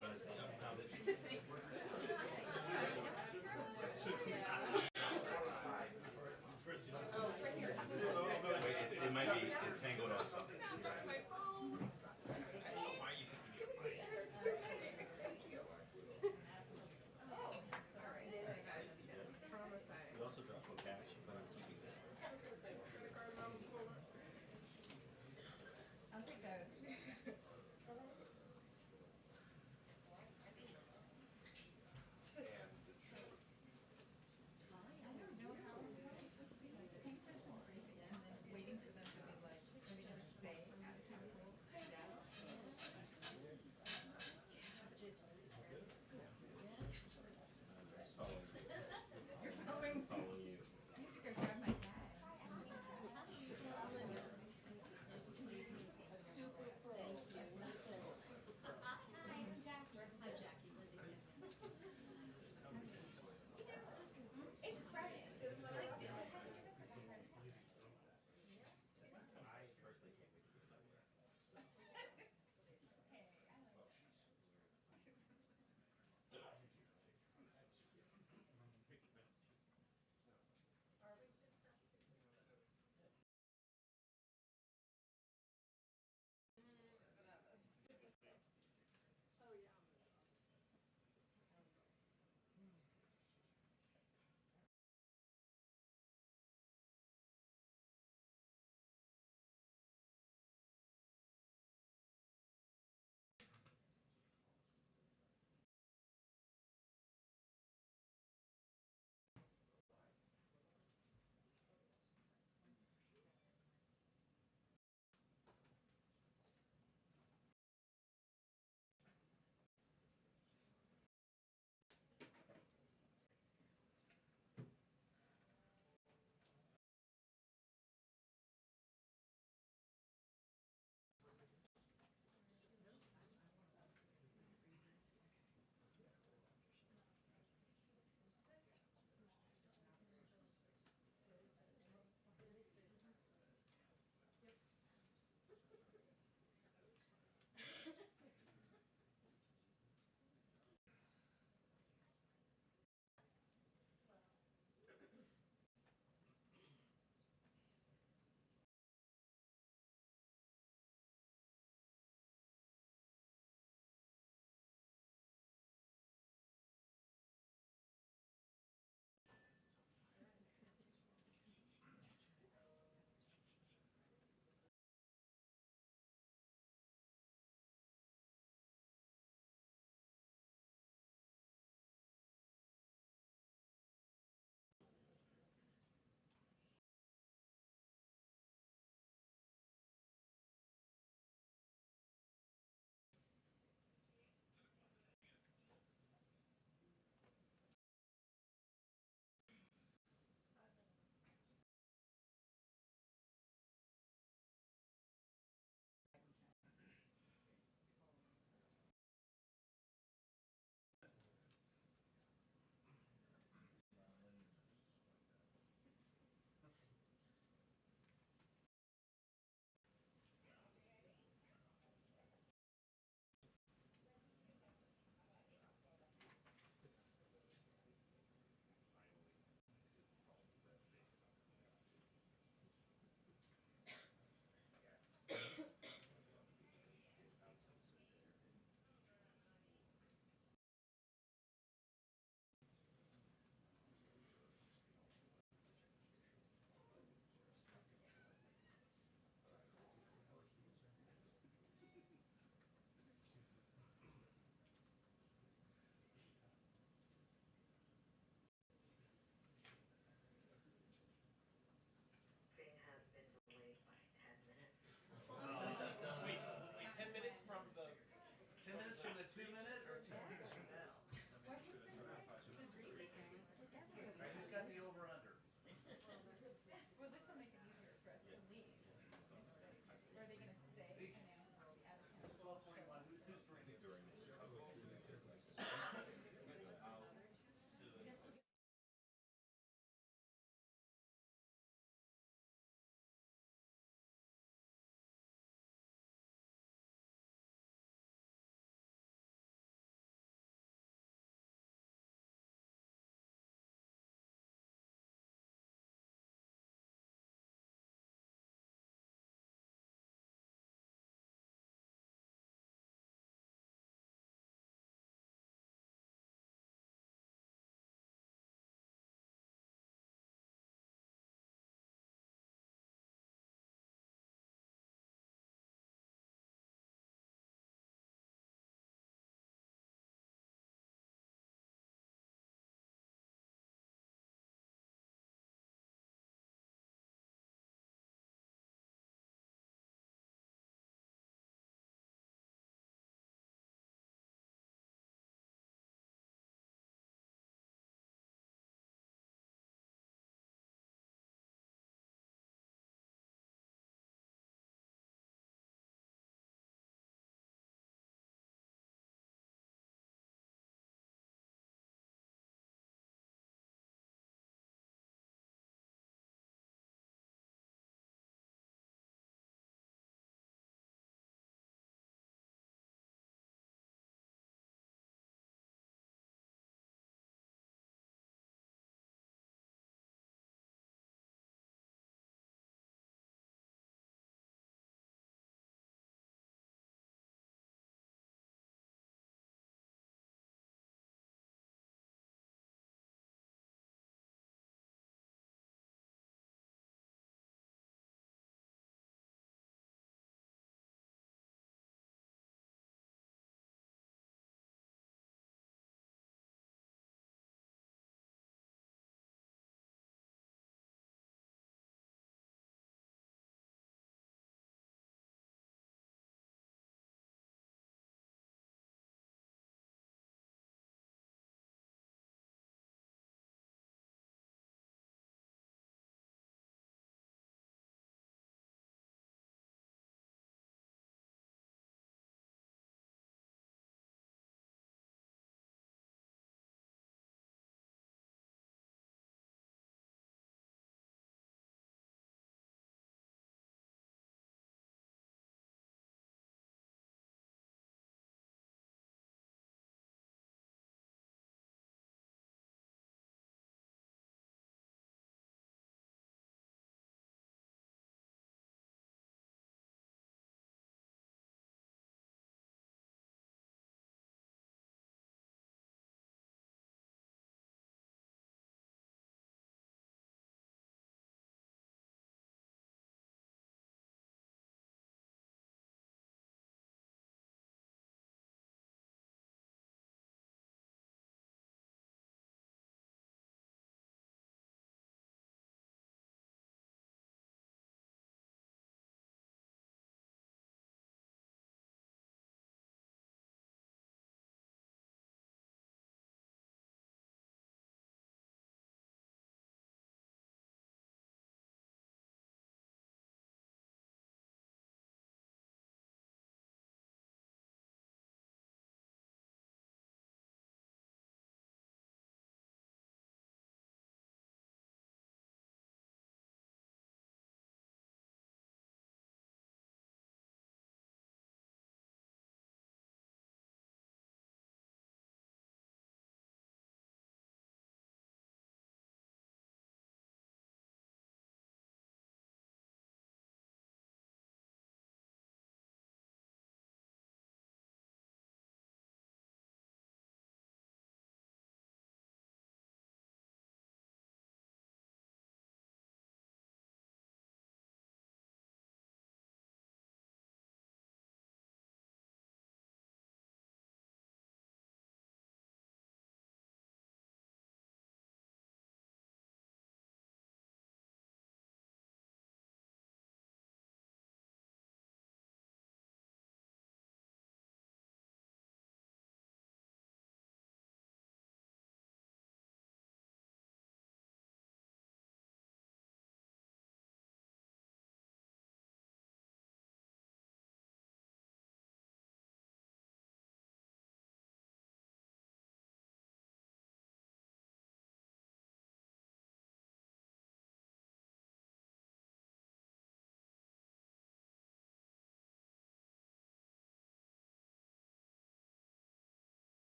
It might be entangled on something. You also drop some cash, but I'm keeping that. I'll take those.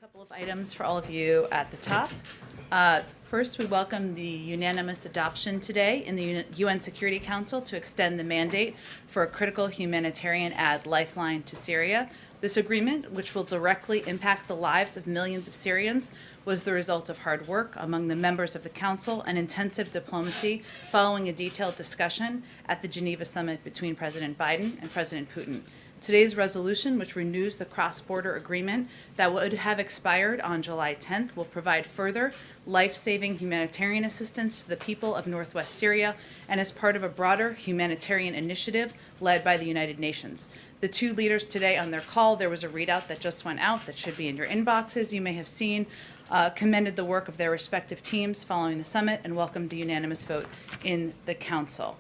couple of items for all of you at the top. First, we welcome the unanimous adoption today in the UN Security Council to extend the mandate for a critical humanitarian aid lifeline to Syria. This agreement, which will directly impact the lives of millions of Syrians, was the result of hard work among the members of the Council and intensive diplomacy following a detailed discussion at the Geneva summit between President Biden and President Putin. Today's resolution, which renews the cross-border agreement that would have expired on July 10th, will provide further life-saving humanitarian assistance to the people of northwest Syria and is part of a broader humanitarian initiative led by the United Nations. The two leaders today on their call, there was a readout that just went out that should be in your inboxes, you may have seen, commended the work of their respective teams following the summit and welcomed the unanimous vote in the Council.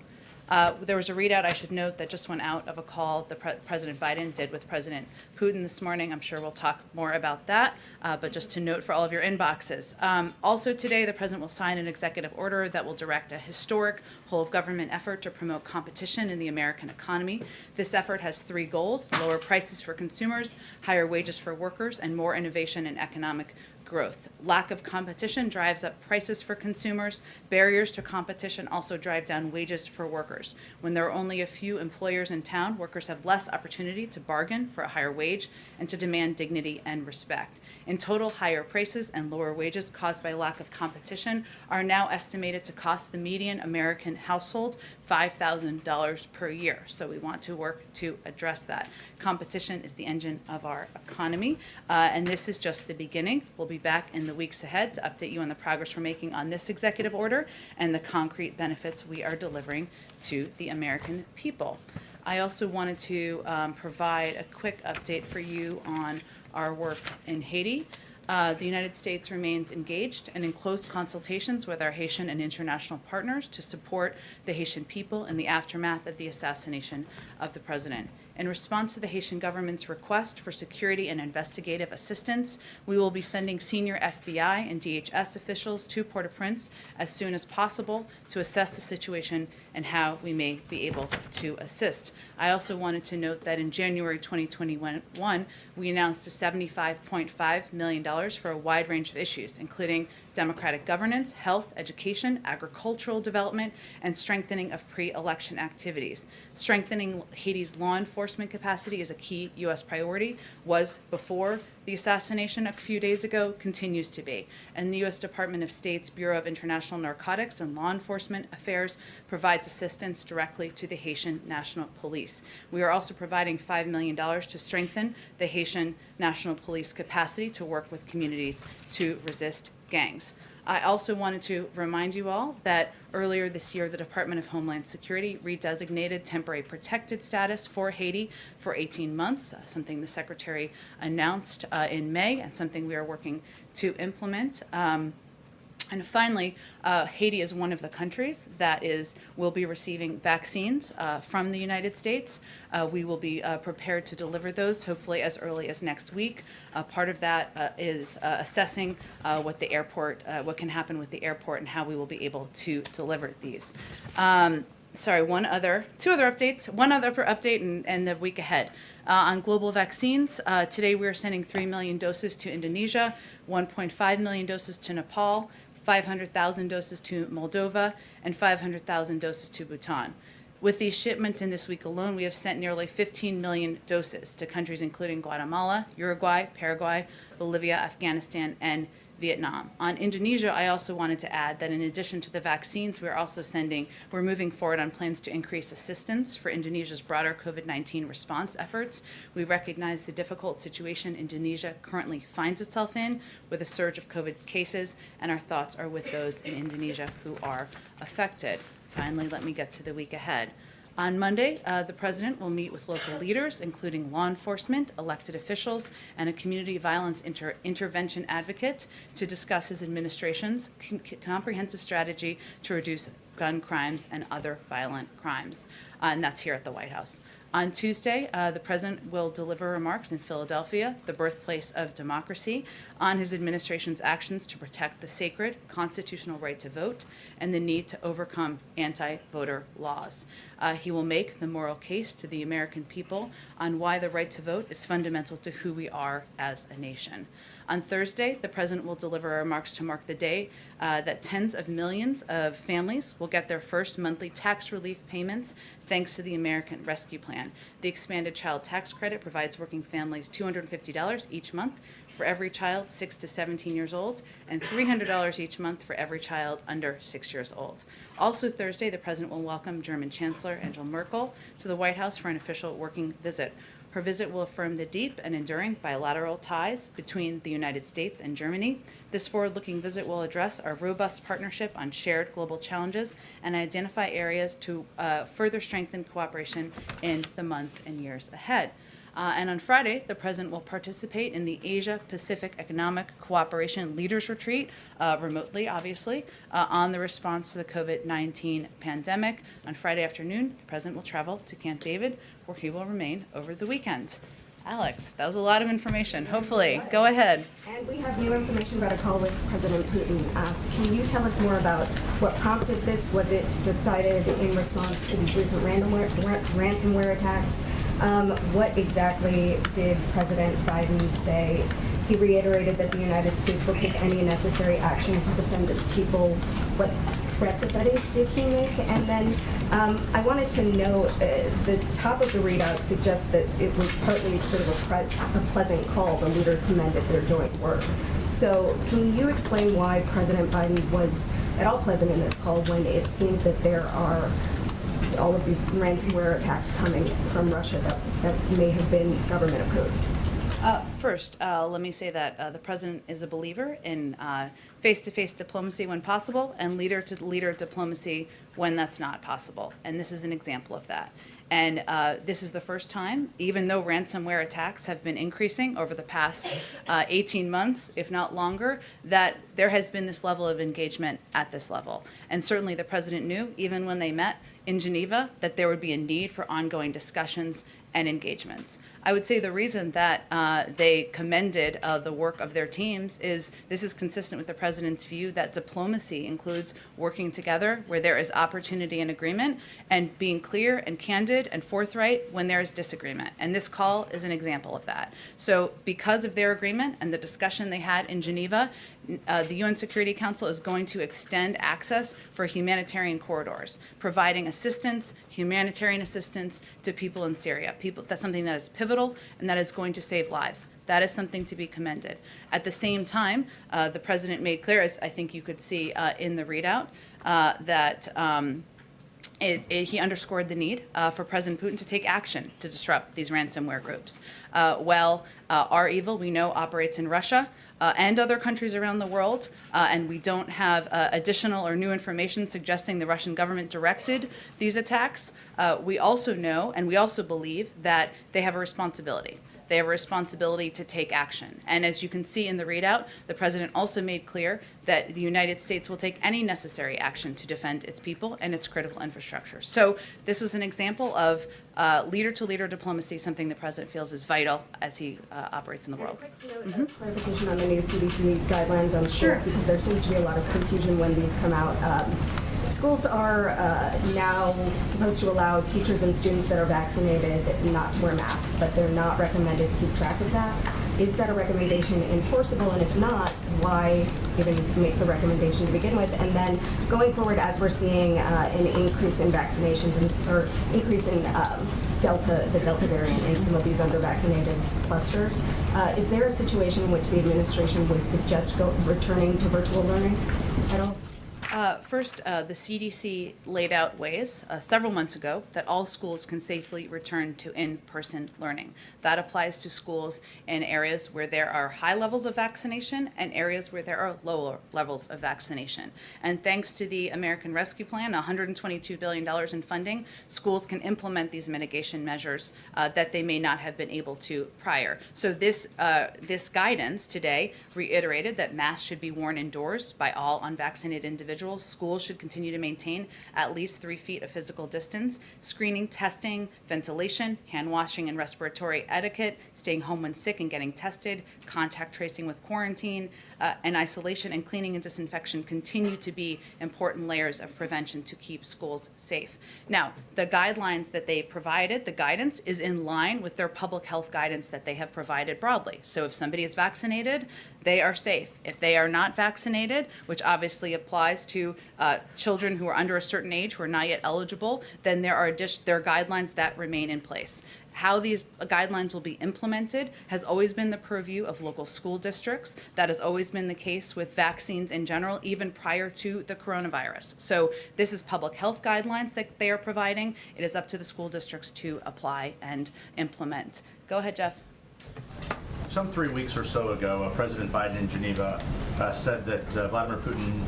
There was a readout, I should note, that just went out of a call that President Biden did with President Putin this morning. I'm sure we'll talk more about that, but just to note for all of your inboxes. Also today, the President will sign an executive order that will direct a historic whole-of-government effort to promote competition in the American economy. This effort has three goals: lower prices for consumers, higher wages for workers, and more innovation and economic growth. Lack of competition drives up prices for consumers. Barriers to competition also drive down wages for workers. When there are only a few employers in town, workers have less opportunity to bargain for a higher wage and to demand dignity and respect. In total, higher prices and lower wages caused by lack of competition are now estimated to cost the median American household $5,000 per year. So we want to work to address that. Competition is the engine of our economy, and this is just the beginning. We'll be back in the weeks ahead to update you on the progress we're making on this executive order and the concrete benefits we are delivering to the American people. I also wanted to provide a quick update for you on our work in Haiti. The United States remains engaged and in close consultations with our Haitian and international partners to support the Haitian people in the aftermath of the assassination of the president. In response to the Haitian government's request for security and investigative assistance, we will be sending senior FBI and DHS officials to Port-au-Prince as soon as possible to assess the situation and how we may be able to assist. I also wanted to note that in January 2021, we announced a $75.5 million for a wide range of issues, including democratic governance, health, education, agricultural development, and strengthening of pre-election activities. Strengthening Haiti's law enforcement capacity is a key U.S. priority, was before the assassination a few days ago, continues to be. And the U.S. Department of State's Bureau of International Narcotics and Law Enforcement Affairs provides assistance directly to the Haitian National Police. We are also providing $5 million to strengthen the Haitian National Police capacity to work with communities to resist gangs. I also wanted to remind you all that earlier this year, the Department of Homeland Security redesignated temporary protected status for Haiti for 18 months, something the Secretary announced in May and something we are working to implement. And finally, Haiti is one of the countries that will be receiving vaccines from the United States. We will be prepared to deliver those hopefully as early as next week. Part of that is assessing what can happen with the airport and how we will be able to deliver these. Two other updates. One other update and the week ahead. On global vaccines, today we are sending 3 million doses to Indonesia, 1.5 million doses to Nepal, 500,000 doses to Moldova, and 500,000 doses to Bhutan. With these shipments in this week alone, we have sent nearly 15 million doses to countries including Guatemala, Uruguay, Paraguay, Bolivia, Afghanistan, and Vietnam. On Indonesia, I also wanted to add that in addition to the vaccines, we're moving forward on plans to increase assistance for Indonesia's broader COVID-19 response efforts. We recognize the difficult situation Indonesia currently finds itself in with a surge of COVID cases, and our thoughts are with those in Indonesia who are affected. Finally, let me get to the week ahead. On Monday, the President will meet with local leaders, including law enforcement, elected officials, and a community violence intervention advocate to discuss his administration's comprehensive strategy to reduce gun crimes and other violent crimes. And that's here at the White House. On Tuesday, the President will deliver remarks in Philadelphia, the birthplace of democracy, on his administration's actions to protect the sacred constitutional right to vote and the need to overcome anti-voter laws. He will make the moral case to the American people on why the right to vote is fundamental to who we are as a nation. On Thursday, the President will deliver remarks to mark the day that tens of millions of families will get their first monthly tax relief payments thanks to the American Rescue Plan. The expanded child tax credit provides working families $250 each month for every child 6 to 17 years old and $300 each month for every child under 6 years old. Also Thursday, the President will welcome German Chancellor Angela Merkel to the White House for an official working visit. Her visit will affirm the deep and enduring bilateral ties between the United States and Germany. This forward-looking visit will address our robust partnership on shared global challenges and identify areas to further strengthen cooperation in the months and years ahead. And on Friday, the President will participate in the Asia-Pacific Economic Cooperation Leaders Retreat, remotely, obviously, on the response to the COVID-19 pandemic. On Friday afternoon, the President will travel to Camp David, where he will remain over the weekend. Alex, that was a lot of information. Hopefully, go ahead. And we have new information about a call with President Putin. Can you tell us more about what prompted this? Was it decided in response to these recent ransomware attacks? What exactly did President Biden say? He reiterated that the United States will take any necessary action to defend its people. What threats, if any, did he make? And then I wanted to know, the top of the readout suggests that it was partly sort of a pleasant call. The leaders commended their joint work. So can you explain why President Biden was at all pleasant in this call when it seems that there are all of these ransomware attacks coming from Russia that may have been government approved? First, let me say that the President is a believer in face-to-face diplomacy when possible and leader-to-leader diplomacy when that's not possible. And this is an example of that. And this is the first time, even though ransomware attacks have been increasing over the past 18 months, if not longer, that there has been this level of engagement at this level. And certainly the President knew, even when they met in Geneva, that there would be a need for ongoing discussions and engagements. I would say the reason that they commended the work of their teams is this is consistent with the President's view that diplomacy includes working together where there is opportunity and agreement and being clear and candid and forthright when there is disagreement. And this call is an example of that. So because of their agreement and the discussion they had in Geneva, the UN Security Council is going to extend access for humanitarian corridors, providing assistance, humanitarian assistance to people in Syria. That's something that is pivotal and that is going to save lives. That is something to be commended. At the same time, the President made clear, as I think you could see in the readout, that he underscored the need for President Putin to take action to disrupt these ransomware groups. Our evil, we know, operates in Russia and other countries around the world, and we don't have additional or new information suggesting the Russian government directed these attacks. We also know, and we also believe, that they have a responsibility. They have a responsibility to take action. And as you can see in the readout, the President also made clear that the United States will take any necessary action to defend its people and its critical infrastructure. So this was an example of leader-to-leader diplomacy, something the President feels is vital as he operates in the world. And a quick note of clarification on the new CDC guidelines on schools, because there seems to be a lot of confusion when these come out. Schools are now supposed to allow teachers and students that are vaccinated not to wear masks, but they're not recommended to keep track of that. Is that a recommendation enforceable? And if not, why even make the recommendation to begin with? And then going forward, as we're seeing an increase in vaccinations or increase in the Delta variant in some of these under-vaccinated clusters, is there a situation in which the administration would suggest returning to virtual learning at all? First, the CDC laid out ways several months ago that all schools can safely return to in-person learning. That applies to schools in areas where there are high levels of vaccination and areas where there are lower levels of vaccination. And thanks to the American Rescue Plan, $122 billion in funding, schools can implement these mitigation measures that they may not have been able to prior. So this guidance today reiterated that masks should be worn indoors by all unvaccinated individuals individuals. Schools should continue to maintain at least 3 feet of physical distance. Screening, testing, ventilation, hand washing and respiratory etiquette, staying home when sick and getting tested, contact tracing with quarantine, and isolation and cleaning and disinfection continue to be important layers of prevention to keep schools safe. Now, the guidelines that they provided, the guidance, is in line with their public health guidance that they have provided broadly. So if somebody is vaccinated, they are safe. If they are not vaccinated, which obviously applies to children who are under a certain age who are not yet eligible, then there are guidelines that remain in place. How these guidelines will be implemented has always been the purview of local school districts. That has always been the case with vaccines in general, even prior to the coronavirus. So this is public health guidelines that they are providing. It is up to the school districts to apply and implement. Go ahead, Jeff. Some 3 weeks or so ago, President Biden in Geneva said that Vladimir Putin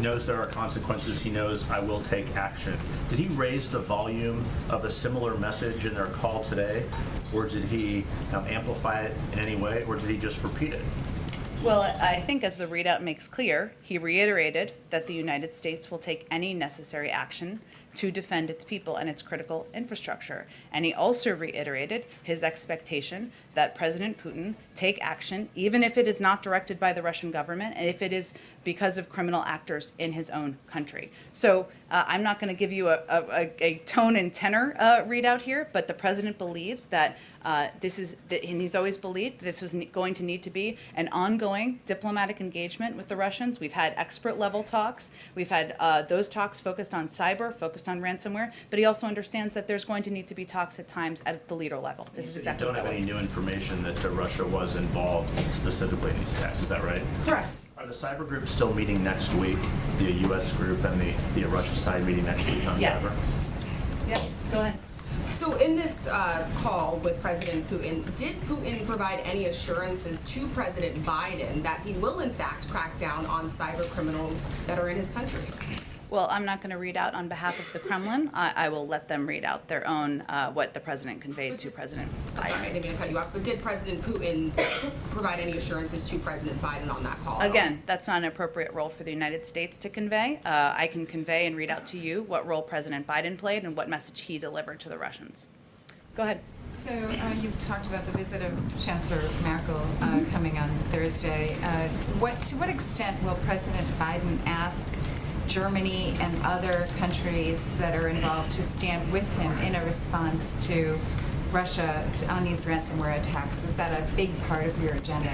knows there are consequences. He knows I will take action. Did he raise the volume of a similar message in their call today, or did he amplify it in any way, or did he just repeat it? Well, I think as the readout makes clear, he reiterated that the United States will take any necessary action to defend its people and its critical infrastructure. And he also reiterated his expectation that President Putin take action, even if it is not directed by the Russian government, and if it is because of criminal actors in his own country. So I'm not going to give you a tone and tenor readout here, but the president believes that and he's always believed this was going to need to be an ongoing diplomatic engagement with the Russians. We've had expert level talks. We've had those talks focused on cyber, focused on ransomware, but he also understands that there's going to need to be talks at times at the leader level. This is exactly what you don't have any new information that Russia was involved specifically in these attacks, is that right? Correct. Are the cyber groups still meeting next week, the U.S. group and the Russia side meeting next week on Yes. cyber? Yes, go ahead. So in this call with President Putin, did Putin provide any assurances to President Biden that he will in fact crack down on cyber criminals that are in his country? Well, I'm not going to read out on behalf of the Kremlin. I will let them read out their own, what the president conveyed to President Biden. Sorry, I didn't mean to cut you off, but did President Putin provide any assurances to President Biden on that call? Again, that's not an appropriate role for the United States to convey. I can convey and read out to you what role President Biden played and what message he delivered to the Russians. Go ahead. So you've talked about the visit of Chancellor Merkel coming on Thursday. To what extent will President Biden ask Germany and other countries that are involved to stand with him in a response to Russia on these ransomware attacks? Is that a big part of your agenda?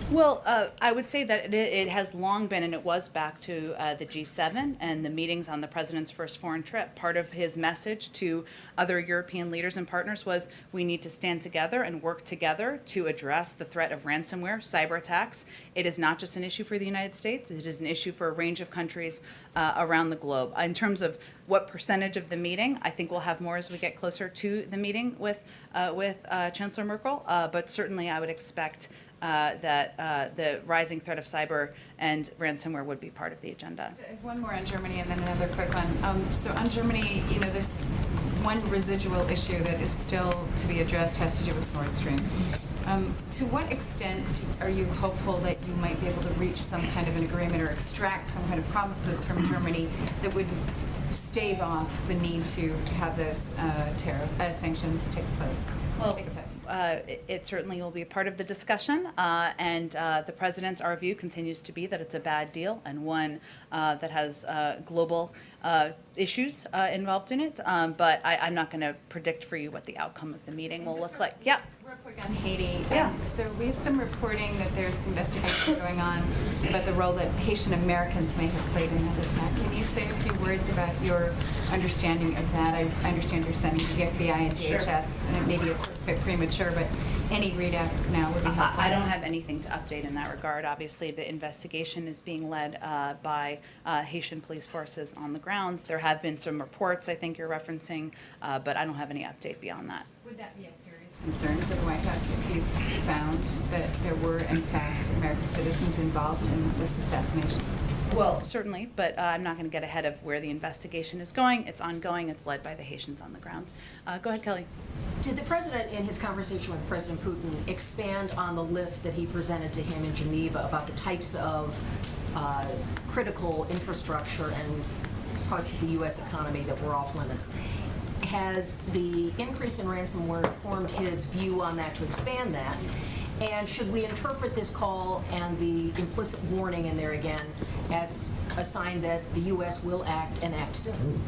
Well, I would say that it has long been, and it was back to the G7 and the meetings on the president's first foreign trip. Part of his message to other European leaders and partners was we need to stand together and work together to address the threat of ransomware, cyber attacks. It is not just an issue for the United States. It is an issue for a range of countries around the globe. In terms of what percentage of the meeting, I think we'll have more as we get closer to the meeting with Chancellor Merkel, but certainly I would expect that the rising threat of cyber and ransomware would be part of the agenda. I have one more on Germany and then another quick one. So on Germany, this one residual issue that is still to be addressed has to do with Nord Stream. To what extent are you hopeful that you might be able to reach some kind of an agreement or extract some kind of promises from Germany that would stave off the need to have those sanctions take place? Take effect? It certainly will be a part of the discussion, and the president's, our view continues to be that it's a bad deal and one that has global issues involved in it, but I'm not going to predict for you what the outcome of the meeting will look like. Yeah. Real quick on Haiti. Yeah. So we have some reporting that there's investigation going on about the role that Haitian Americans may have played in that attack. Can you say a few words about your understanding of that? I understand you're sending to the FBI and DHS, and it may be a bit premature, but any readout now would be helpful. I don't have anything to update in that regard. Obviously, the investigation is being led by Haitian police forces on the ground. There have been some reports I think you're referencing, but I don't have any update beyond that. Would that be a serious concern for the White House if you found that there were, in fact, American citizens involved in this assassination? Well, certainly, but I'm not going to get ahead of where the investigation is going. It's ongoing. It's led by the Haitians on the ground. Go ahead, Kelly. Did the president, in his conversation with President Putin, expand on the list that he presented to him in Geneva about the types of critical infrastructure and parts of the U.S. economy that were off limits. Has the increase in ransomware informed his view on that to expand that? And should we interpret this call and the implicit warning in there again as a sign that the U.S. will act and act soon?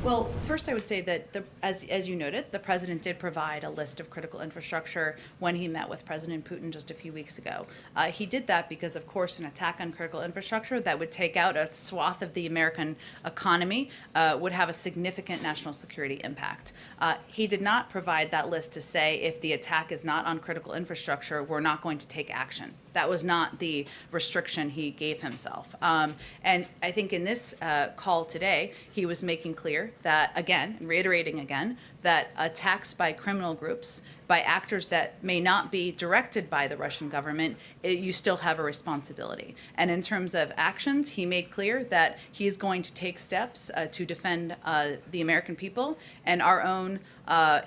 Well, first I would say that, as you noted, the president did provide a list of critical infrastructure when he met with President Putin just a few weeks ago. He did that because, of course, an attack on critical infrastructure that would take out a swath of the American economy would have a significant national security impact. He did not provide that list to say if the attack is not on critical infrastructure, we're not going to take action. That was not the restriction he gave himself. And I think in this call today, he was making clear that, again, and reiterating again, that attacks by criminal groups, by actors that may not be directed by the Russian government, you still have a responsibility. And in terms of actions, he made clear that he's going to take steps to defend the American people and our own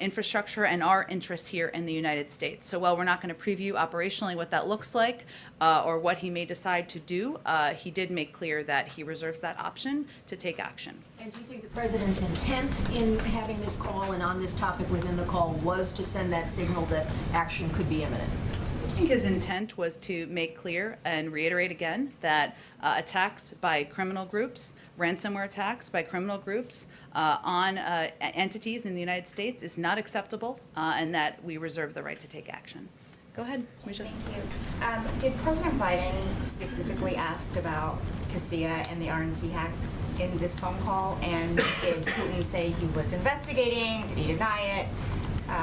infrastructure and our interests here in the United States. So while we're not going to preview operationally what that looks like or what he may decide to do, he did make clear that he reserves that option to take action. And do you think the president's intent in having this call and on this topic within the call was to send that signal that action could be imminent? I think his intent was to make clear and reiterate again that attacks by criminal groups, ransomware attacks by criminal groups on entities in the United States is not acceptable, and that we reserve the right to take action. Go ahead, Misha. Thank you. Did President Biden specifically ask about Casilla and the RNC hack in this phone call? And did Putin say he was investigating? Did he deny it?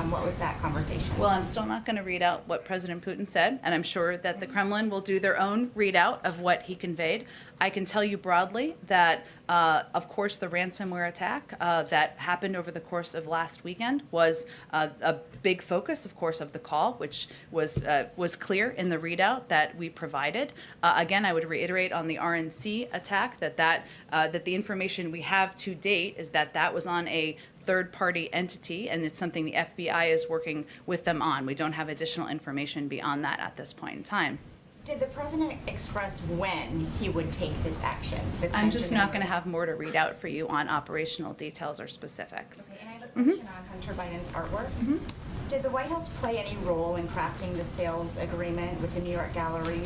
What was that conversation? Well, I'm still not going to read out what President Putin said, and I'm sure that the Kremlin will do their own readout of what he conveyed. I can tell you broadly that, of course, the ransomware attack that happened over the course of last weekend was a big focus, of course, of the call, which was clear in the readout that we provided. Again, I would reiterate on the RNC attack that the information we have to date is that that was on a third-party entity, and it's something the FBI is working with them on. We don't have additional information beyond that at this point in time. Did the president express when he would take this action? I'm just not going to have more to read out for you on operational details or specifics. Okay, and I have a question on Hunter Biden's artwork. Did the White House play any role in crafting the sales agreement with the New York Gallery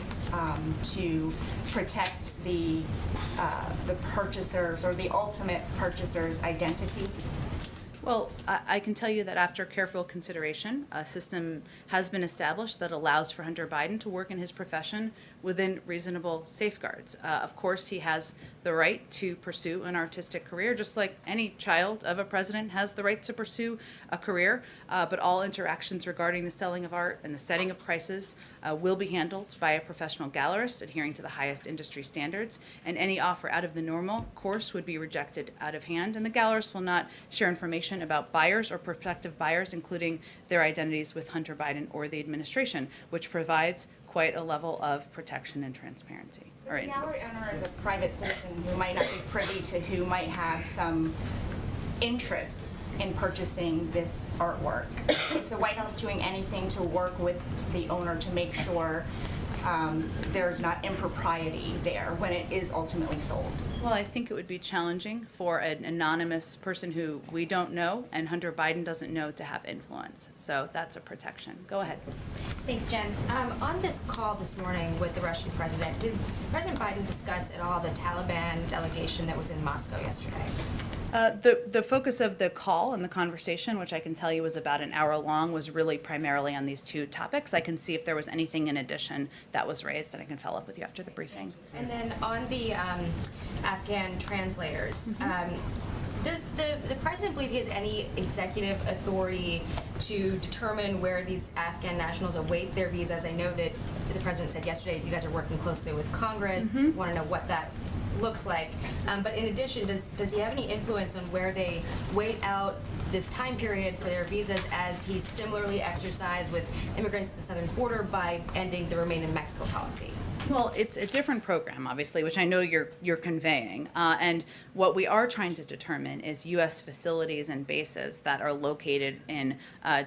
to protect the purchasers or the ultimate purchaser's identity? Well, I can tell you that after careful consideration, a system has been established that allows for Hunter Biden to work in his profession within reasonable safeguards. Of course, he has the right to pursue an artistic career, just like any child of a president has the right to pursue a career, but all interactions regarding the selling of art and the setting of prices will be handled by a professional gallerist adhering to the highest industry standards, and any offer out of the normal course would be rejected out of hand, and the gallerist will not share information about buyers or prospective buyers, including their identities with Hunter Biden or the administration, which provides quite a level of protection and transparency. The gallery owner is a private citizen who might not be privy to who might have some interests in purchasing this artwork. Is the White House doing anything to work with the owner to make sure there's not impropriety there when it is ultimately sold? Well, I think it would be challenging for an anonymous person who we don't know and Hunter Biden doesn't know to have influence. So that's a protection. Go ahead. Thanks, Jen. On this call this morning with the Russian president, did President Biden discuss at all the Taliban delegation that was in Moscow yesterday? The focus of the call and the conversation, which I can tell you was about an hour long, was really primarily on these two topics. I can see if there was anything in addition that was raised, and I can follow up with you after the briefing. And then on the Afghan translators, does the president believe he has any executive authority to determine where these Afghan nationals await their visas? I know that the president said yesterday you guys are working closely with Congress. Want to know what that looks like. But in addition, does he have any influence on where they wait out this time period for their visas, as he similarly exercised with immigrants at the southern border by ending the Remain in Mexico policy? Well, it's a different program, obviously, which I know you're conveying. And what we are trying to determine is U.S. facilities and bases that are located in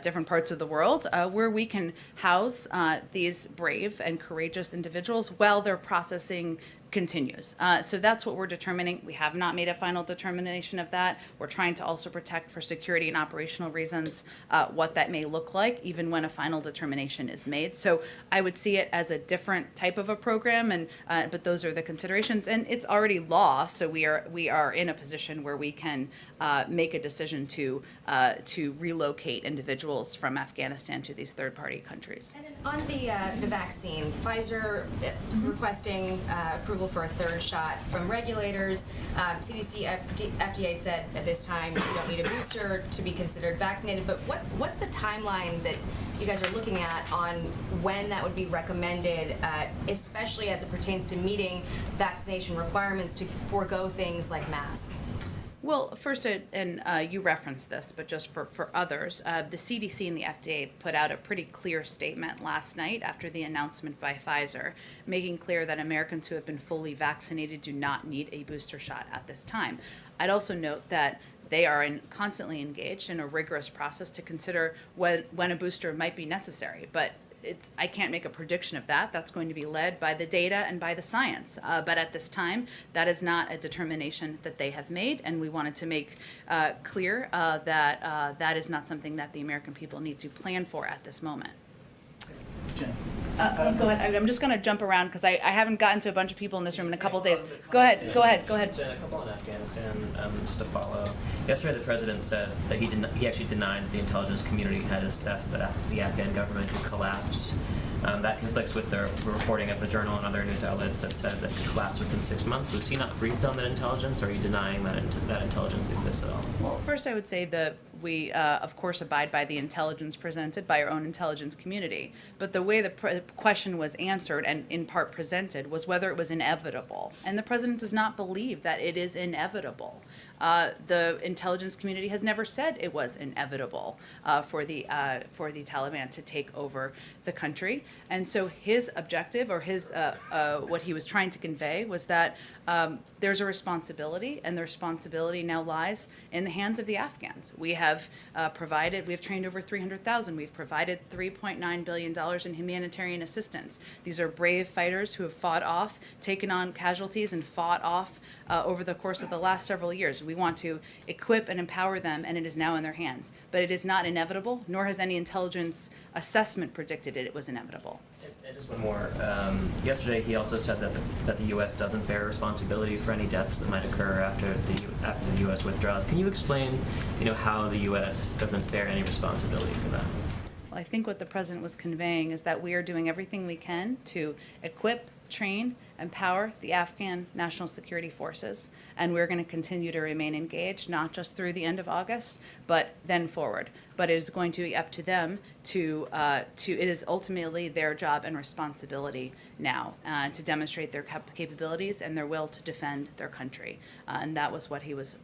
different parts of the world where we can house these brave and courageous individuals while they're processing continues. So that's what we're determining. We have not made a final determination of that. We're trying to also protect for security and operational reasons what that may look like, even when a final determination is made. So I would see it as a different type of a program, and but those are the considerations. And it's already law, so we are in a position where we can make a decision to relocate individuals from Afghanistan to these third-party countries. And then on the vaccine, Pfizer requesting approval for a third shot from regulators. CDC, FDA said at this time you don't need a booster to be considered vaccinated. But what's the timeline that you guys are looking at on when that would be recommended, especially as it pertains to meeting vaccination requirements to forego things like masks? Well, first, and you referenced this, but just for others, the CDC and the FDA put out a pretty clear statement last night after the announcement by Pfizer, making clear that Americans who have been fully vaccinated do not need a booster shot at this time. I'd also note that they are constantly engaged in a rigorous process to consider when a booster might be necessary, but I can't make a prediction of that. That's going to be led by the data and by the science. But at this time, that is not a determination that they have made, and we wanted to make clear that that is not something that the American people need to plan for at this moment. Jen. Go ahead. I'm just going to jump around because I haven't gotten to a bunch of people in this room in a couple of days. Go ahead. Jen, a couple on Afghanistan, just to follow. Yesterday, the president said that he actually denied that the intelligence community had assessed that the Afghan government had collapsed. That conflicts with the reporting of the Journal and other news outlets that said that it collapsed within 6 months. Was he not briefed on that intelligence, or are you denying that that intelligence exists at all? Well, first I would say that we, of course, abide by the intelligence presented by our own intelligence community. But the way the question was answered and in part presented was whether it was inevitable. And the president does not believe that it is inevitable. The intelligence community has never said it was inevitable for the Taliban to take over the country, and so his objective, or his what he was trying to convey, was that there's a responsibility, and the responsibility now lies in the hands of the Afghans. We have trained over 300,000. We've provided $3.9 billion in humanitarian assistance. These are brave fighters who have fought off, taken on casualties, and fought off over the course of the last several years. We want to equip and empower them, and it is now in their hands. But it is not inevitable, nor has any intelligence assessment predicted it was inevitable. And just one more. Yesterday, he also said that the U.S. doesn't bear responsibility for any deaths that might occur after the U.S. withdraws. Can you explain, how the U.S. doesn't bear any responsibility for that? Well, I think what the president was conveying is that we are doing everything we can to equip, train, empower the Afghan National Security Forces, and we're going to continue to remain engaged, not just through the end of August, but then forward. But it is going to be up to them it is ultimately their job and responsibility now to demonstrate their capabilities and their will to defend their country. And that was what he was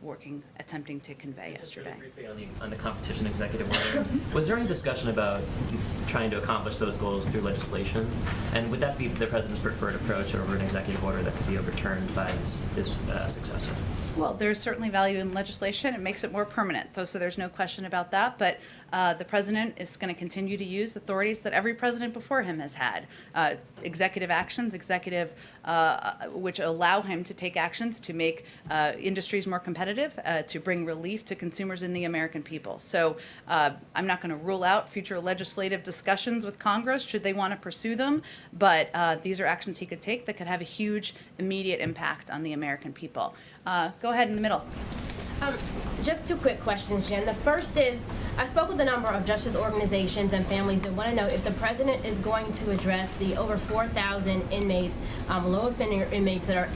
attempting to convey yesterday. Just really briefly on the competition executive order, was there any discussion about trying to accomplish those goals through legislation? And would that be the president's preferred approach over an executive order that could be overturned by his successor? Well, there's certainly value in legislation. It makes it more permanent, so there's no question about that. But the president is going to continue to use authorities that every president before him has had. Executive actions, which allow him to take actions to make industries more competitive, to bring relief to consumers and the American people. So I'm not going to rule out future legislative discussions with Congress should they want to pursue them, but these are actions he could take that could have a huge immediate impact on the American people. Go ahead in the middle. Just two quick questions, Jen. The first is, I spoke with a number of justice organizations and families that want to know if the president is going to address the over 4,000 inmates, low offender inmates that are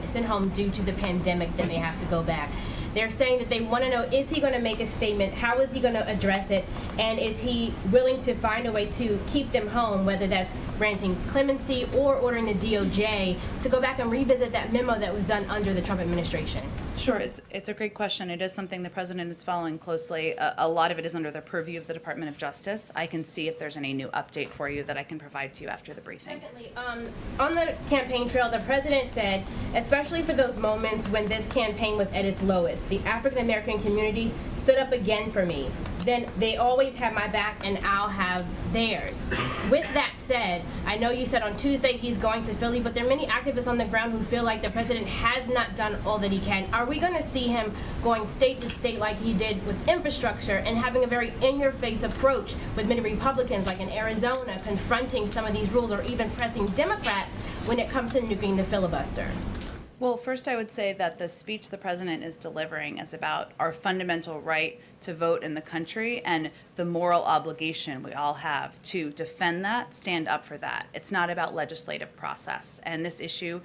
sent home due to the pandemic that may have to go back. They're saying that they want to know, is he going to make a statement? How is he going to address it? And is he willing to find a way to keep them home, whether that's granting clemency or ordering the DOJ to go back and revisit that memo that was done under the Trump administration? Sure, it's a great question. It is something the president is following closely. A lot of it is under the purview of the Department of Justice. I can see if there's any new update for you that I can provide to you after the briefing. Secondly, on the campaign trail, the president said, especially for those moments when this campaign was at its lowest, the African American community stood up again for me. then they always have my back and I'll have theirs. With that said, I know you said on Tuesday he's going to Philly, but there are many activists on the ground who feel like the president has not done all that he can. Are we going to see him going state to state like he did with infrastructure and having a very in-your-face approach with many Republicans, like in Arizona, confronting some of these rules, or even pressing Democrats when it comes to nuking the filibuster? Well, first I would say that the speech the president is delivering is about our fundamental right to vote in the country and the moral obligation we all have to defend that, stand up for that. It's not about legislative process, and this issue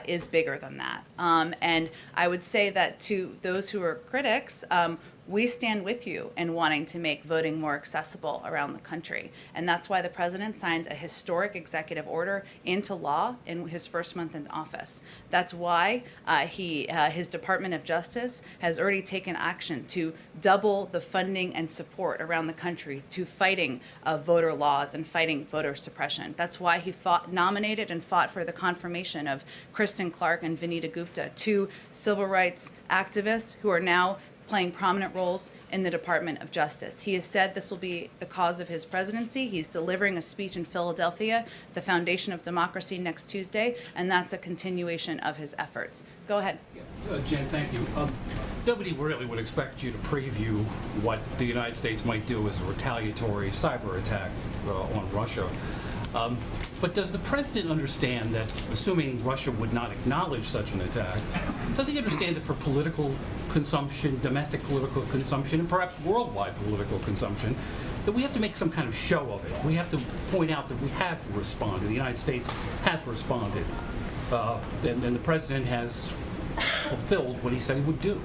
is bigger than that. And I would say that to those who are critics, we stand with you in wanting to make voting more accessible around the country. And that's why the president signed a historic executive order into law in his first month in office. That's why his Department of Justice has already taken action to double the funding and support around the country to fighting voter laws and fighting voter suppression. That's why he nominated and fought for the confirmation of Kristen Clark and Vinita Gupta, two civil rights activists who are now playing prominent roles in the Department of Justice. He has said this will be the cause of his presidency. He's delivering a speech in Philadelphia, the foundation of democracy, next Tuesday, and that's a continuation of his efforts. Go ahead. Jen, thank you. Nobody really would expect you to preview what the United States might do as a retaliatory cyber attack on Russia. But does the president understand that, assuming Russia would not acknowledge such an attack, does he understand that for political consumption, domestic political consumption, and perhaps worldwide political consumption, that we have to make some kind of show of it? We have to point out that we have responded. The United States has responded. And the president has fulfilled what he said he would do.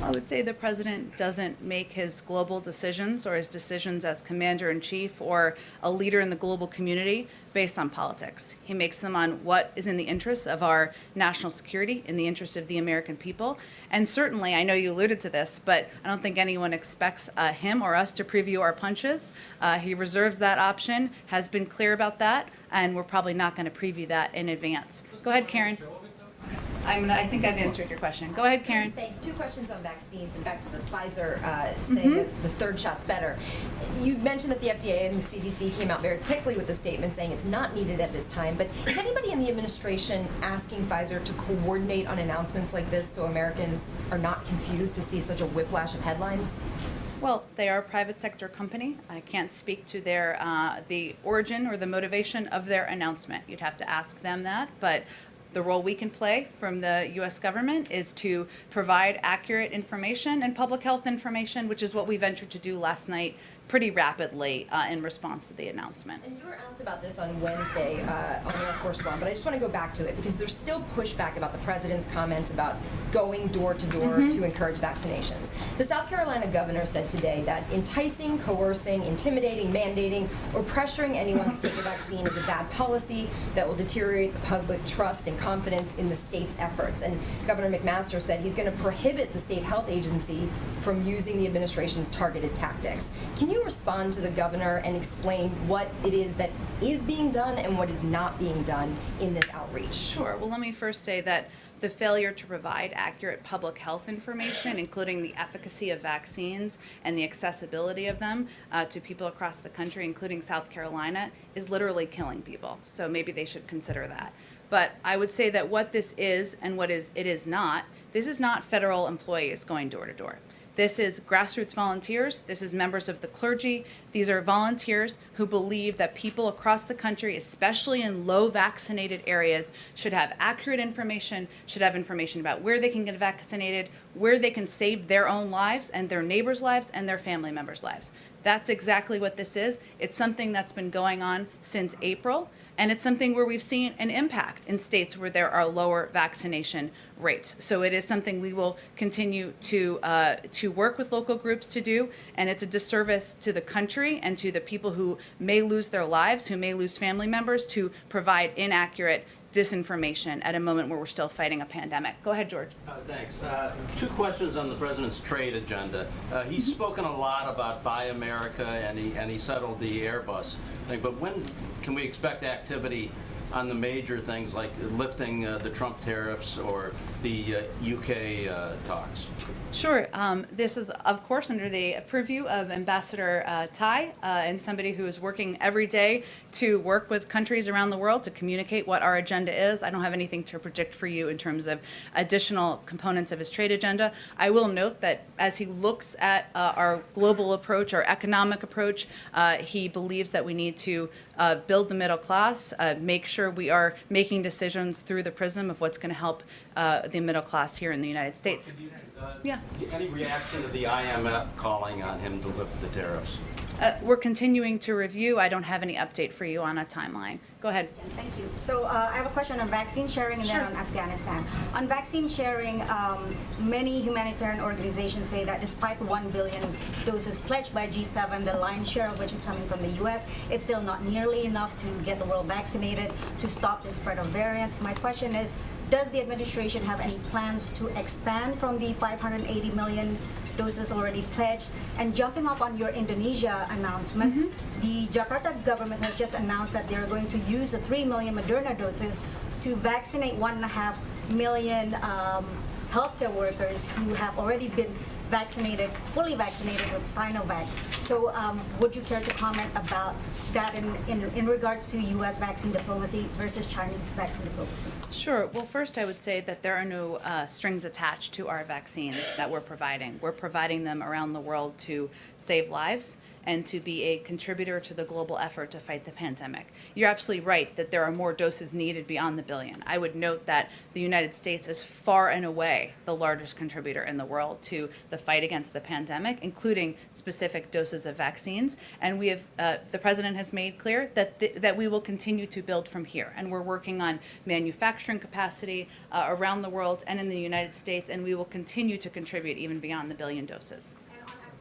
I would say the president doesn't make his global decisions or his decisions as commander-in-chief or a leader in the global community based on politics. He makes them on what is in the interest of our national security, in the interest of the American people. And certainly, I know you alluded to this, but I don't think anyone expects him or us to preview our punches. He reserves that option, has been clear about that, and we're probably not going to preview that in advance. Go ahead, Karen. I think I've answered your question. Go ahead, Karen. Thanks. Two questions on vaccines, and back to the Pfizer saying that the third shot's better. You mentioned that the FDA and the CDC came out very quickly with a statement saying it's not needed at this time, but is anybody in the administration asking Pfizer to coordinate on announcements like this so Americans are not confused to see such a whiplash of headlines? Well, they are a private sector company. I can't speak to their the origin or the motivation of their announcement. You'd have to ask them that, but the role we can play from the U.S. government is to provide accurate information and public health information, which is what we ventured to do last night pretty rapidly in response to the announcement. And you were asked about this on Wednesday on Air Force One, but I just want to go back to it because there's still pushback about the president's comments about going door to door to encourage vaccinations. The South Carolina governor said today that enticing, coercing, intimidating, mandating, or pressuring anyone to take a vaccine is a bad policy that will deteriorate the public trust and confidence in the state's efforts. And Governor McMaster said he's going to prohibit the state health agency from using the administration's targeted tactics. Can you respond to the governor and explain what it is that is being done and what is not being done in this outreach? Sure. Well, let me first say that the failure to provide accurate public health information, including the efficacy of vaccines and the accessibility of them to people across the country, including South Carolina, is literally killing people. So maybe they should consider that. But I would say that what this is and what it is not, this is not federal employees going door to door. This is grassroots volunteers. This is members of the clergy. These are volunteers who believe that people across the country, especially in low vaccinated areas, should have accurate information, should have information about where they can get vaccinated, where they can save their own lives and their neighbors' lives and their family members' lives. That's exactly what this is. It's something that's been going on since April, and it's something where we've seen an impact in states where there are lower vaccination rates. So it is something we will continue to work with local groups to do, and it's a disservice to the country and to the people who may lose their lives, who may lose family members, to provide inaccurate disinformation at a moment where we're still fighting a pandemic. Go ahead, George. Thanks. Two questions on the president's trade agenda. He's spoken a lot about Buy America, and he settled the Airbus thing, but when can we expect activity on the major things like lifting the Trump tariffs or the UK talks? Sure. This is, of course, under the purview of Ambassador Tai and somebody who is working every day to work with countries around the world to communicate what our agenda is. I don't have anything to predict for you in terms of additional components of his trade agenda. I will note that as he looks at our global approach, our economic approach, he believes that we need to build the middle class, make sure we are making decisions through the prism of what's going to help the middle class here in the United States. Yeah. Any reaction to the IMF calling on him to lift the tariffs? We're continuing to review. I don't have any update for you on a timeline. Go ahead. Thank you. So I have a question on vaccine sharing and then on Afghanistan. On vaccine sharing, many humanitarian organizations say that despite 1 billion doses pledged by G7, the lion's share of which is coming from the U.S., it's still not nearly enough to get the world vaccinated to stop the spread of variants. My question is, does the administration have any plans to expand from the 580 million doses already pledged? And jumping up on your Indonesia announcement, the Jakarta government has just announced that they're going to use the 3 million Moderna doses to vaccinate 1.5 million healthcare workers who have already been vaccinated, fully vaccinated with Sinovac. So would you care to comment about that in regards to U.S. vaccine diplomacy versus Chinese vaccine diplomacy? Sure. Well, first I would say that there are no strings attached to our vaccines that we're providing. We're providing them around the world to save lives and to be a contributor to the global effort to fight the pandemic. You're absolutely right that there are more doses needed beyond the billion. I would note that the United States is far and away the largest contributor in the world to the fight against the pandemic, including specific doses of vaccines. And we have, the president has made clear that we will continue to build from here. And we're working on manufacturing capacity around the world and in the United States, and we will continue to contribute even beyond the billion doses.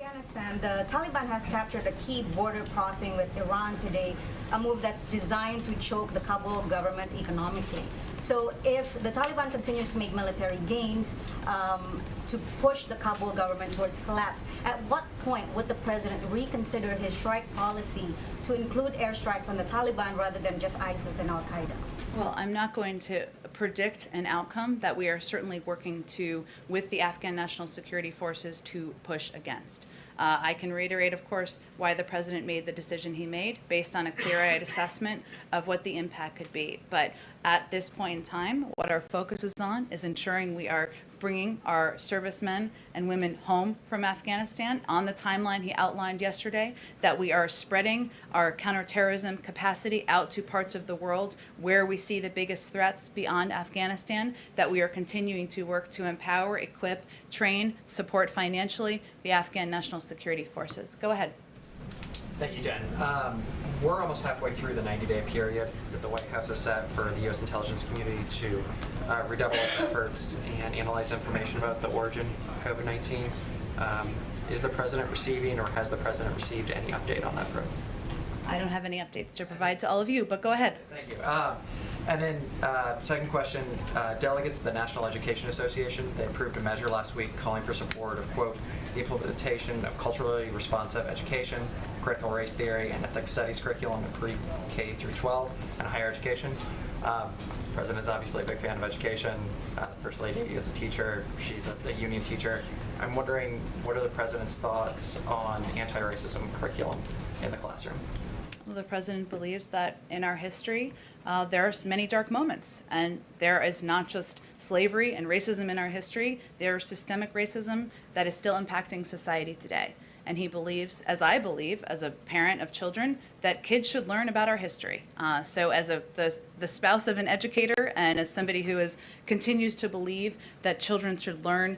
Afghanistan, the Taliban has captured a key border crossing with Iran today, a move that's designed to choke the Kabul government economically. So if the Taliban continues to make military gains to push the Kabul government towards collapse, at what point would the president reconsider his strike policy to include airstrikes on the Taliban rather than just ISIS and Al-Qaeda? Well, I'm not going to predict an outcome that we are certainly working to, with the Afghan National Security Forces, to push against. I can reiterate, of course, why the president made the decision he made based on a clear-eyed assessment of what the impact could be. But at this point in time, what our focus is on is ensuring we are bringing our servicemen and women home from Afghanistan on the timeline he outlined yesterday, that we are spreading our counterterrorism capacity out to parts of the world where we see the biggest threats beyond Afghanistan, that we are continuing to work to empower, equip, train, support financially the Afghan National Security Forces. Go ahead. Thank you, Jen. We're almost halfway through the 90-day period that the White House has set for the U.S. intelligence community to redouble its efforts and analyze information about the origin of COVID-19. Is the president receiving, or has the president received any update on that program? I don't have any updates to provide to all of you, but go ahead. Thank you. And then second question, delegates of the National Education Association, they approved a measure last week calling for support of, quote, the implementation of culturally responsive education, critical race theory, and ethnic studies curriculum in pre-K through 12 and higher education. The president is obviously a big fan of education. The First Lady is a teacher. She's a union teacher. I'm wondering, what are the president's thoughts on anti-racism curriculum in the classroom? Well, the president believes that in our history, there are many dark moments, and there is not just slavery and racism in our history, there is systemic racism that is still impacting society today. And he believes, as I believe, as a parent of children, that kids should learn about our history. So as the spouse of an educator and as somebody who continues to believe that children should learn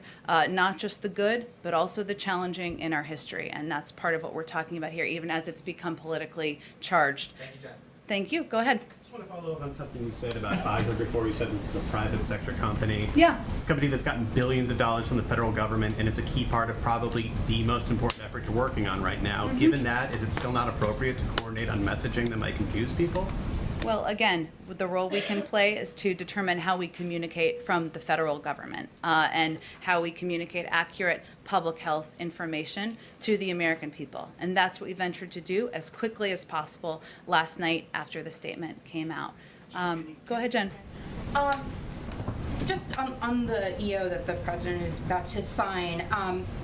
not just the good, but also the challenging in our history. And that's part of what we're talking about here, even as it's become politically charged. Thank you, Jen. Thank you. Go ahead. I just want to follow up on something you said about Pfizer before. You said this is a private sector company. Yeah. It's a company that's gotten billions of dollars from the federal government, and it's a key part of probably the most important effort you're working on right now. Mm-hmm. Given that, is it still not appropriate to coordinate on messaging that might confuse people? Well, again, the role we can play is to determine how we communicate from the federal government and how we communicate accurate public health information to the American people. And that's what we ventured to do as quickly as possible last night after the statement came out. Go ahead, Jen. Just on the EO that the president is about to sign,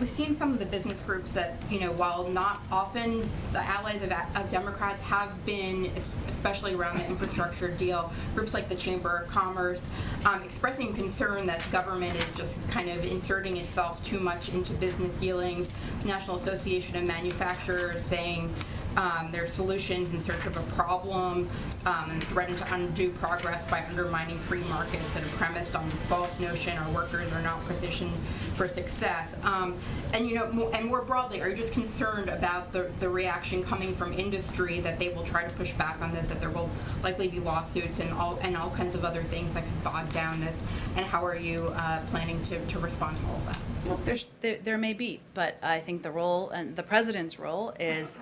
we've seen some of the business groups that, while not often the allies of Democrats have been, especially around the infrastructure deal, groups like the Chamber of Commerce, expressing concern that government is just kind of inserting itself too much into business dealings. The National Association of Manufacturers saying their solutions in search of a problem, and threaten to undo progress by undermining free markets that are premised on the false notion our workers are not positioned for success. And more broadly, are you just concerned about the reaction coming from industry that they will try to push back on this, that there will likely be lawsuits and all kinds of other things that could bog down this? And how are you planning to respond to all of that? Well, there may be, but I think the role and the president's role is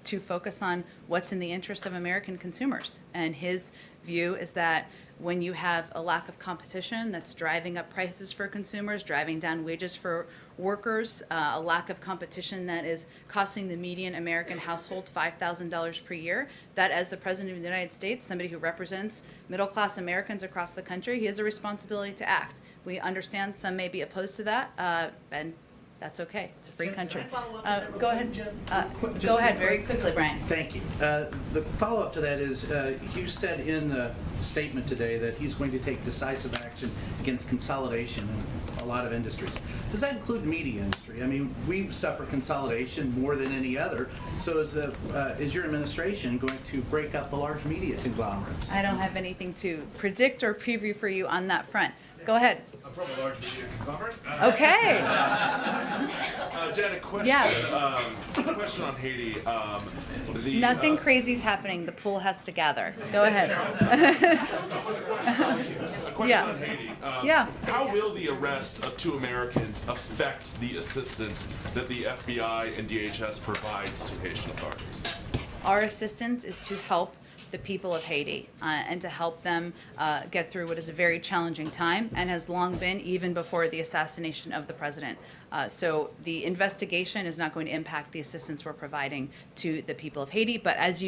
to focus on what's in the interest of American consumers. And his view is that when you have a lack of competition that's driving up prices for consumers, driving down wages for workers, a lack of competition that is costing the median American household $5,000 per year, that as the President of the United States, somebody who represents middle-class Americans across the country, he has a responsibility to act. We understand some may be opposed to that, and that's okay. It's a free country. Go ahead. Go ahead very quickly, Brian. Thank you. The follow-up to that is, you said in the statement today that he's going to take decisive action against consolidation in a lot of industries. Does that include the media industry? I mean, we suffer consolidation more than any other. So is your administration going to break up the large media conglomerates? I don't have anything to predict or preview for you on that front. Go ahead. I'm from a large media conglomerate. Okay. Jen, a question. Yeah. A question on Haiti. Nothing crazy's happening. The pool has to gather. Go ahead. A question on Haiti. Yeah. How will the arrest of 2 Americans affect the assistance that the FBI and DHS provides to Haitian authorities? Our assistance is to help the people of Haiti and to help them get through what is a very challenging time and has long been even before the assassination of the president. So the investigation is not going to impact the assistance we're providing to the people of Haiti. But as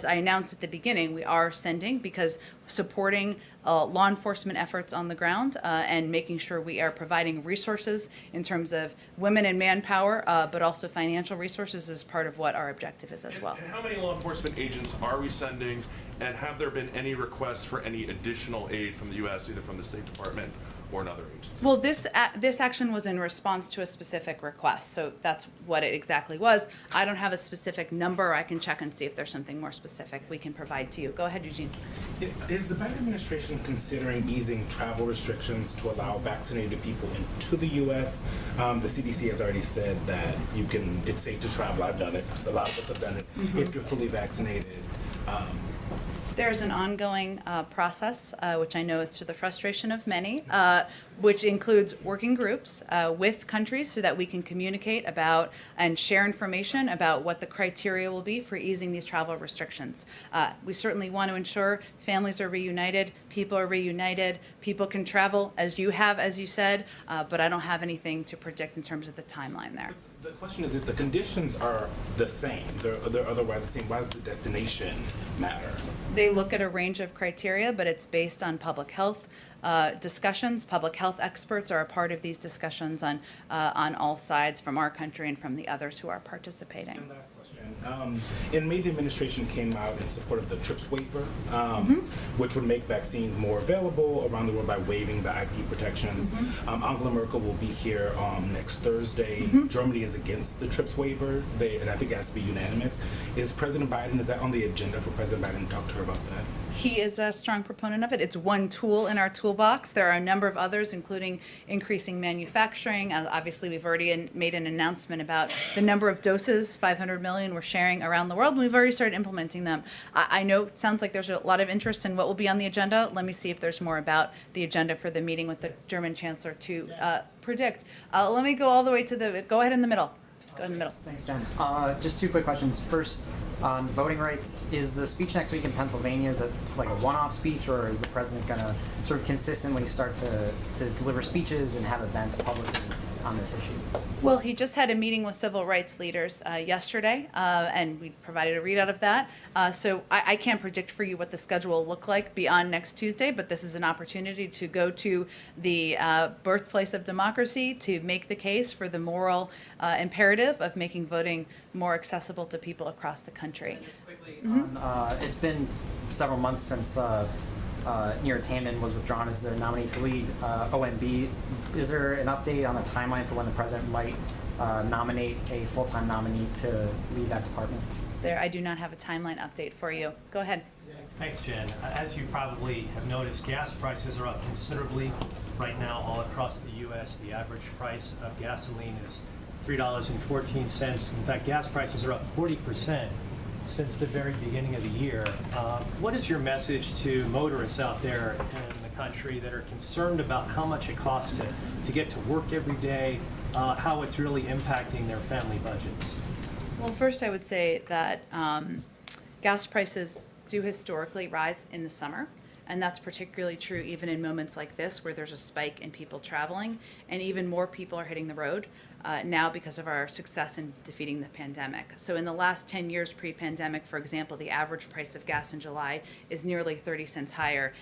I announced at the beginning, we are sending, because supporting law enforcement efforts on the ground and making sure we are providing resources in terms of women and manpower, but also financial resources is part of what our objective is as well. And how many law enforcement agents are we sending? And have there been any requests for any additional aid from the U.S., either from the State Department or another agency? Well, this action was in response to a specific request, so that's what it exactly was. I don't have a specific number. I can check and see if there's something more specific we can provide to you. Go ahead, Eugene. Is the Biden administration considering easing travel restrictions to allow vaccinated people into the U.S.? The CDC has already said that it's safe to travel. I've done it. A lot of us have done it. If you're fully vaccinated. There's an ongoing process, which I know is to the frustration of many, which includes working groups with countries so that we can communicate about and share information about what the criteria will be for easing these travel restrictions. We certainly want to ensure families are reunited, people can travel, as you have, as you said, but I don't have anything to predict in terms of the timeline there. The question is, if the conditions are the same, they're otherwise the same, why does the destination matter? They look at a range of criteria, but it's based on public health discussions. Public health experts are a part of these discussions on all sides, from our country and from the others who are participating. And last question. In May, the administration came out in support of the TRIPS waiver, which would make vaccines more available around the world by waiving the IP protections. Angela Merkel will be here next Thursday. Germany is against the TRIPS waiver, and I think it has to be unanimous. Is that on the agenda for President Biden to talk to her about that? He is a strong proponent of it. It's one tool in our toolbox. There are a number of others, including increasing manufacturing. Obviously, we've already made an announcement about the number of doses, 500 million we're sharing around the world, and we've already started implementing them. I know it sounds like there's a lot of interest in what will be on the agenda. Let me see if there's more about the agenda for the meeting with the German Chancellor to predict. Let me go all the way to go ahead in the middle. Go in the middle. Thanks, Jen. Just 2 quick questions. First, on voting rights. Is the speech next week in Pennsylvania, is it like a one-off speech, or is the president going to sort of consistently start to deliver speeches and have events publicly on this issue? Well, he just had a meeting with civil rights leaders yesterday, and we provided a readout of that. So I can't predict for you what the schedule will look like beyond next Tuesday, but this is an opportunity to go to the birthplace of democracy to make the case for the moral imperative of making voting more accessible to people across the country. Just quickly, it's been several months since Neera Tanden was withdrawn as the nominee to lead OMB. Is there an update on the timeline for when the president might nominate a full-time nominee to lead that department? There, I do not have a timeline update for you. Go ahead. Thanks, Jen. As you probably have noticed, gas prices are up considerably right now all across the U.S. The average price of gasoline is $3.14. In fact, gas prices are up 40% since the very beginning of the year. What is your message to motorists out there in the country that are concerned about how much it costs to get to work every day, how it's really impacting their family budgets? Well, first I would say that gas prices do historically rise in the summer, and that's particularly true even in moments like this where there's a spike in people traveling and even more people are hitting the road now because of our success in defeating the pandemic. So in the last 10 years pre-pandemic, for example, the average price of gas in July is nearly 30 cents higher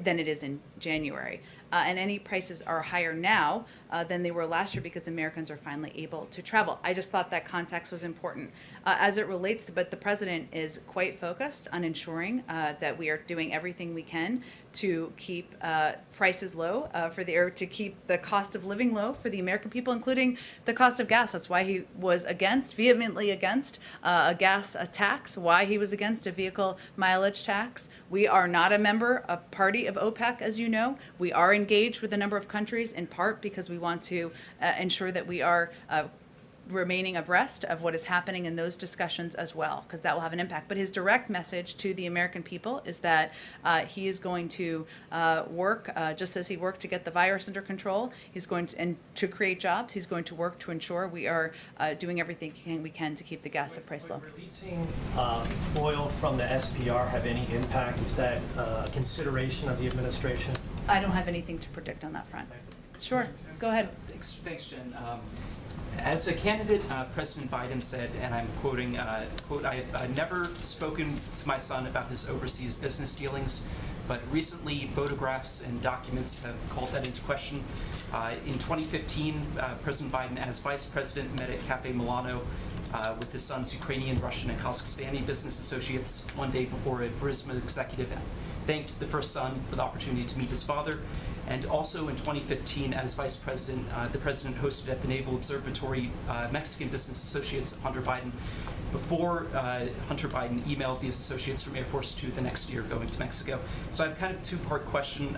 than it is in January. And any prices are higher now than they were last year because Americans are finally able to travel. I just thought that context was important. As it relates to, but the president is quite focused on ensuring that we are doing everything we can to keep prices low to keep the cost of living low for the American people, including the cost of gas. That's why he was vehemently against a gas tax, why he was against a vehicle mileage tax. We are not a party of OPEC, as you know. We are engaged with a number of countries in part because we want to ensure that we are remaining abreast of what is happening in those discussions as well, because that will have an impact. But his direct message to the American people is that he is going to work, just as he worked to get the virus under control, he's going to create jobs. He's going to work to ensure we are doing everything we can to keep the gas price low. Would releasing oil from the SPR have any impact? Is that a consideration of the administration? I don't have anything to predict on that front. Sure, go ahead. Thanks, Jen. As a candidate, President Biden said, and I'm quoting, quote, I've never spoken to my son about his overseas business dealings, but recently photographs and documents have called that into question. In 2015, President Biden, as vice president, met at Cafe Milano with his son's Ukrainian, Russian, and Kazakhstani business associates one day before a Burisma executive thanked the first son for the opportunity to meet his father. And also in 2015, as vice president, the president hosted at the Naval Observatory Mexican business associates of Hunter Biden before Hunter Biden emailed these associates from Air Force 2 the next year going to Mexico. So I have kind of a two-part question.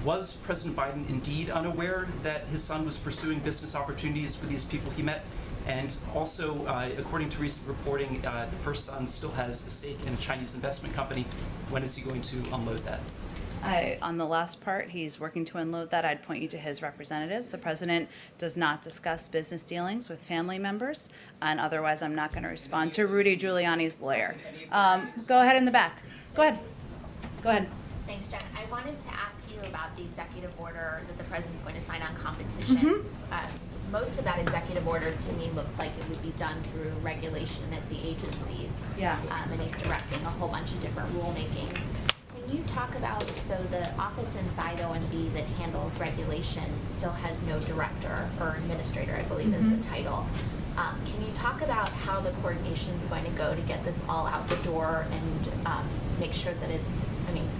Was President Biden indeed unaware that his son was pursuing business opportunities with these people he met? And also, according to recent reporting, the first son still has a stake in a Chinese investment company. When is he going to unload that? On the last part, he's working to unload that. I'd point you to his representatives. The president does not discuss business dealings with family members, and otherwise I'm not going to respond to Rudy Giuliani's lawyer. Go ahead in the back. Go ahead. Go ahead. Thanks, Jen. I wanted to ask you about the executive order that the president's going to sign on competition. Most of that executive order to me looks like it would be done through regulation at the agencies. Yeah. And he's directing a whole bunch of different rulemaking. Can you talk about, so the office inside OMB that handles regulation still has no director or administrator, I believe is the title. Can you talk about how the coordination is going to go to get this all out the door and make sure that it's,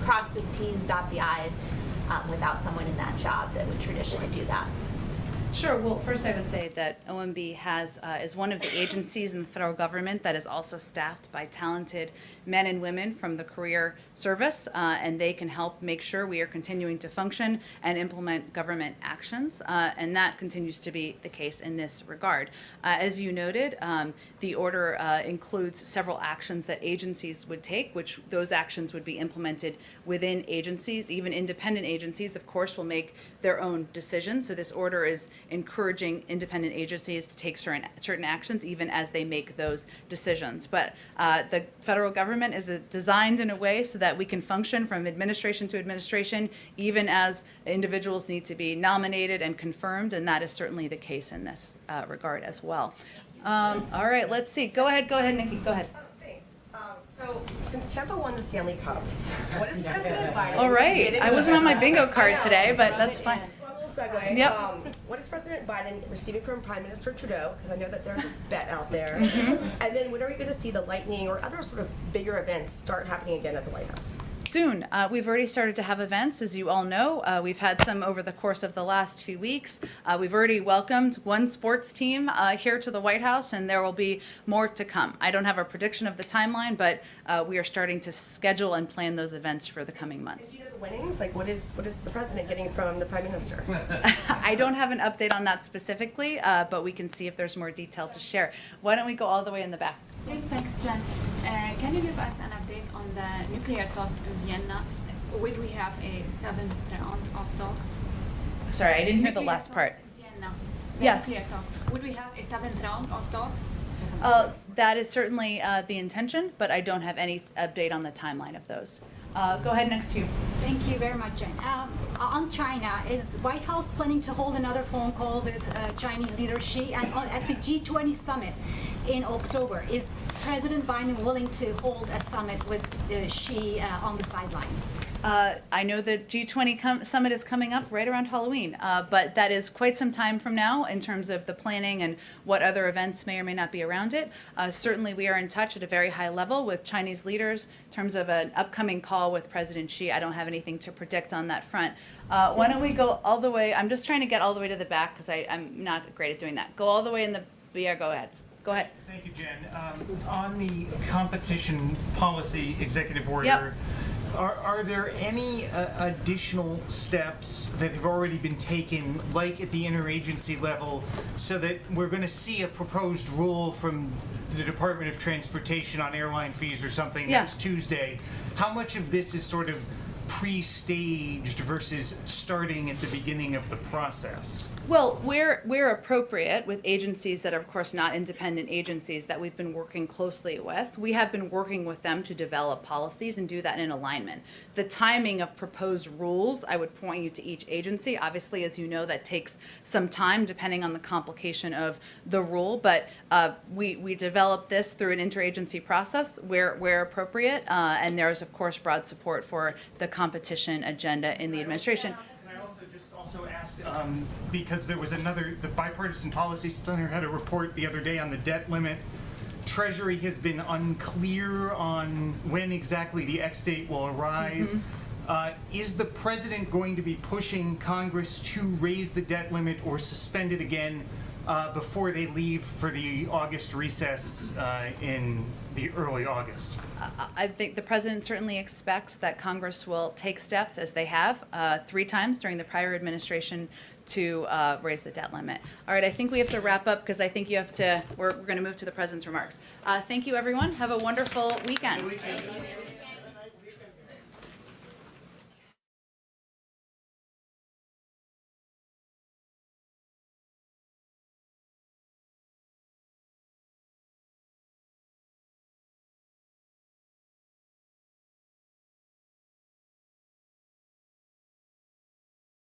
cross the T's, dot the I's without someone in that job that would traditionally do that? Sure. Well, first I would say that OMB is one of the agencies in the federal government that is also staffed by talented men and women from the career service, and they can help make sure we are continuing to function and implement government actions, and that continues to be the case in this regard. As you noted, the order includes several actions that agencies would take, which those actions would be implemented within agencies. Even independent agencies, of course, will make their own decisions. So this order is encouraging independent agencies to take certain actions, even as they make those decisions. But the federal government is designed in a way so that we can function from administration to administration, even as individuals need to be nominated and confirmed, and that is certainly the case in this regard as well. All right, let's see. Go ahead, Nikki. Go ahead. So, since Tampa won the Stanley Cup, what is President Biden? All right. I wasn't on my bingo card today, but that's fine. Well, we'll segue. Yep. What is President Biden receiving from Prime Minister Trudeau? Because I know that there's a bet out there. Mhm. And then when are we going to see the lightning or other sort of bigger events start happening again at the White House? Soon. We've already started to have events, as you all know. We've had some over the course of the last few weeks. We've already welcomed one sports team here to the White House, and there will be more to come. I don't have a prediction of the timeline, but we are starting to schedule and plan those events for the coming months. Do you know the winnings? Like, what is the president getting from the Prime Minister? I don't have an update on that specifically, but we can see if there's more detail to share. Why don't we go all the way in the back? Yes, thanks, Jen. Can you give us an update on the nuclear talks in Vienna? Will we have a 7th round of talks? Sorry, I didn't hear the last part. Vienna. Yes. Nuclear talks. Would we have a 7th round of talks? That is certainly the intention, but I don't have any update on the timeline of those. Go ahead, next to you. Thank you very much, Jen. On China, is White House planning to hold another phone call with Chinese leader Xi? And at the G20 summit in October, is President Biden willing to hold a summit with Xi on the sidelines? I know the G20 summit is coming up right around Halloween, but that is quite some time from now in terms of the planning and what other events may or may not be around it. Certainly, we are in touch at a very high level with Chinese leaders in terms of an upcoming call with President Xi. I don't have anything to predict on that front. Why don't we go all the way? I'm just trying to get all the way to the back because I'm not great at doing that. Go all the way in the, yeah, go ahead. Go ahead. Thank you, Jen. On the competition policy executive order, Yep. Are there any additional steps that have already been taken, like at the interagency level, so that we're going to see a proposed rule from the Department of Transportation on airline fees or something next Tuesday? How much of this is sort of pre-staged versus starting at the beginning of the process? Well, where appropriate with agencies that are, of course, not independent agencies that we've been working closely with, we have been working with them to develop policies and do that in alignment. The timing of proposed rules, I would point you to each agency. Obviously, as you know, that takes some time depending on the complication of the rule, but we developed this through an interagency process where appropriate, and there is, of course, broad support for the competition agenda in the administration. Also asked, because there was the Bipartisan Policy Center had a report the other day on the debt limit. Treasury has been unclear on when exactly the X date will arrive. Is the president going to be pushing Congress to raise the debt limit or suspend it again before they leave for the August recess in the early August? I think the president certainly expects that Congress will take steps, as they have 3 times during the prior administration, to raise the debt limit. All right, I think we have to wrap up because I think you have to, we're going to move to the president's remarks. Thank you, everyone. Have a wonderful weekend.